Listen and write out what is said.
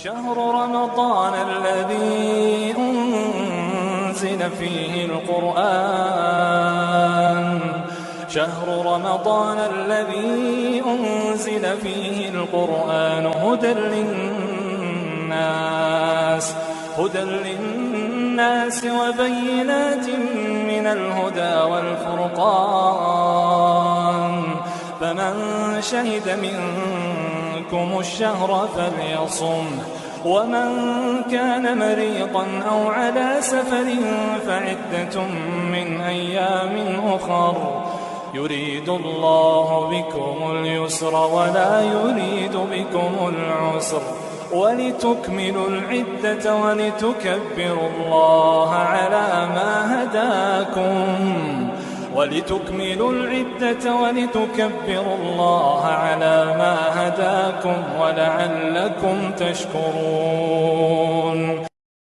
شهر رمضان الذي أنزل فيه القرآن شهر رمضان الذي أنزل فيه القرآن هدى للناس وبينات من الهدى والفرقان فمن شهد منكم الشهر فليصم ومن كان مريضا أو على سفر فعدة من أيام أخر يريد الله بكم اليسر ولا يريد بكم العسر ولتكملوا العدة ولتكبروا الله على ما هداكم ولعلكم تشكرون.